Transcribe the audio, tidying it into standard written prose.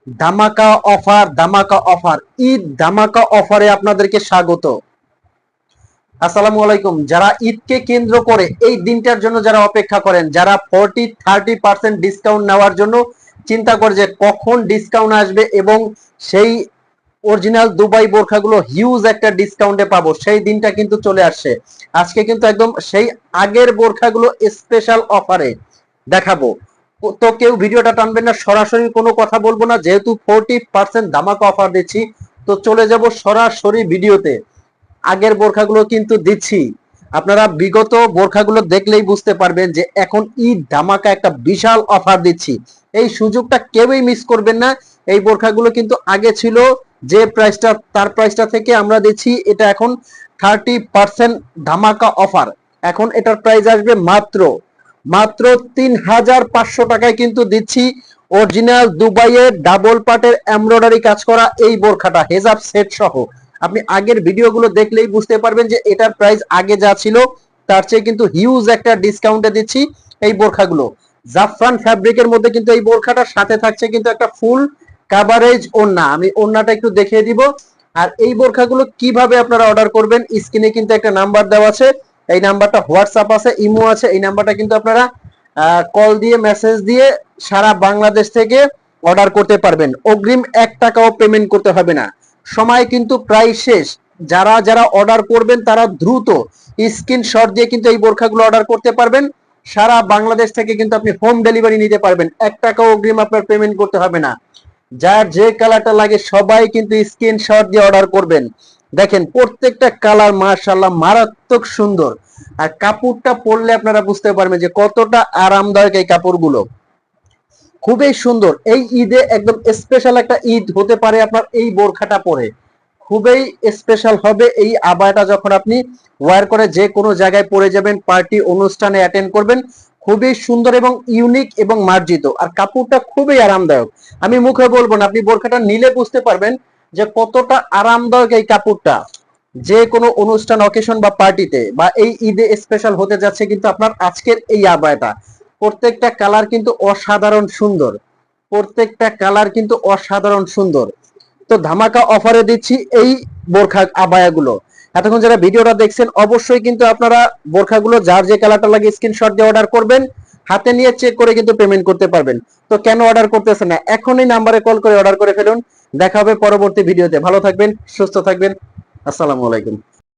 ধামাকা অফার, ধামাকা অফার, ঈদ ধামাকা অফারে আপনাদেরকে স্বাগত। আসসালামু আলাইকুম। যারা ঈদকে কেন্দ্র করে এই দিনটার জন্য যারা অপেক্ষা করেন, যারা 30% ডিসকাউন্ট নেওয়ার জন্য চিন্তা করে যে কখন ডিসকাউন্ট আসবে এবং সেই অরিজিনাল দুবাই বোরখাগুলো হিউজ একটা ডিসকাউন্টে পাবো, সেই দিনটা কিন্তু চলে আসছে। আজকে কিন্তু একদম সেই আগের বোরখাগুলো স্পেশাল অফারে দেখাবো। তো কেউ ভিডিওটা টানবেন না, সরাসরি কোনো কথা বলবো না, যেহেতু 40% ধামাকা অফার দিচ্ছি। তো চলে যাব সরাসরি ভিডিওতে। আগের বোরখাগুলো কিন্তু দিচ্ছি, আপনারা বিগত বোরখাগুলো দেখলেই বুঝতে পারবেন যে এখন ঈদ ধামাকা একটা বিশাল অফার দিচ্ছি। এই সুযোগটা কেউই মিস করবেন না। এই বোরখাগুলো কিন্তু আগে ছিল যে প্রাইসটা, তার প্রাইসটা থেকে আমরা দিচ্ছি এটা এখন 30% ধামাকা অফার। এখন এটার প্রাইস আসবে মাত্র মাত্র 3500 টাকায় কিন্তু দিচ্ছি অরিজিনাল দুবাইয়ের ডাবল পাটের এমব্রয়ডারি কাজ করা এই বোরখাটা হেজাব সেট সহ। আপনি আগের ভিডিওগুলো দেখলেই বুঝতে পারবেন যে এটার প্রাইস আগে যা ছিল তার চেয়ে কিন্তু হিউজ একটা ডিসকাউন্টে দিচ্ছি এই বোরখাগুলো। জাফরান ফ্যাব্রিকের মধ্যে কিন্তু এই বোরখাটার সাথে থাকছে কিন্তু একটা ফুল কাভারেজ ওড়না। আমি ওড়নাটা একটু দেখিয়ে দিব। আর এই বোরখাগুলো কিভাবে আপনারা অর্ডার করবেন, স্ক্রিনে কিন্তু একটা নাম্বার দেওয়া আছে, এই নাম্বারটা হোয়াটসঅ্যাপ আছে, ইমো আছে, এই নাম্বারটা কিন্তু আপনারা কল দিয়ে মেসেজ দিয়ে সারা বাংলাদেশ থেকে অর্ডার করতে পারবেন। অগ্রিম 1 টাকাও পেমেন্ট করতে হবে না। সময় কিন্তু প্রায় শেষ। যারা যারা অর্ডার করবেন তারা দ্রুত স্ক্রিনশট দিয়ে কিন্তু এই বোরখাগুলো অর্ডার করতে পারবেন। সারা বাংলাদেশ থেকে কিন্তু আপনি হোম ডেলিভারি নিতে পারবেন, 1 টাকাও অগ্রিম আপনার পেমেন্ট করতে হবে না। যার যে কালারটা লাগে সবাই কিন্তু স্ক্রিনশট দিয়ে অর্ডার করবেন। দেখেন প্রত্যেকটা কালার মাশাআল্লাহ মারাত্মক সুন্দর। আর কাপড়টা পরলে আপনারা বুঝতে পারবেন যে কতটা আরামদায়ক এই কাপড়গুলো, খুবই সুন্দর। এই ঈদে একদম স্পেশাল একটা ঈদ হতে পারে আপনার এই বোরখাটা পরে। খুবই স্পেশাল হবে এই আবায়াটা যখন আপনি ওয়্যার করে যে কোনো জায়গায় পরে যাবেন, পার্টি অনুষ্ঠানে অ্যাটেন্ড করবেন। খুবই সুন্দর এবং ইউনিক এবং মার্জিত, আর কাপড়টা খুবই আরামদায়ক। আমি মুখে বলবো না, আপনি বোরখাটা নিলে বুঝতে পারবেন যে কতটা আরামদায়ক এই কাপড়টা। যে কোনো অনুষ্ঠান, অকেশন বা পার্টিতে বা এই ঈদে স্পেশাল হতে যাচ্ছে কিন্তু আপনার আজকের এই আবায়াটা। প্রত্যেকটা কালার কিন্তু অসাধারণ সুন্দর, প্রত্যেকটা কালার কিন্তু অসাধারণ সুন্দর। তো ধামাকা অফারে দিচ্ছি এই বোরখা আবায়াগুলো। এতক্ষণ যারা ভিডিওটা দেখছেন অবশ্যই কিন্তু আপনারা বোরখাগুলো যার যে কালারটা লাগে স্ক্রিনশট দিয়ে অর্ডার করবেন, হাতে নিয়ে চেক করে কিন্তু পেমেন্ট করতে পারবেন। তো কেন অর্ডার করতেছেন না, এখনই নাম্বারে কল করে অর্ডার করে ফেলুন। দেখা হবে পরবর্তী ভিডিওতে। ভালো থাকবেন, সুস্থ থাকবেন। আসসালামু আলাইকুম।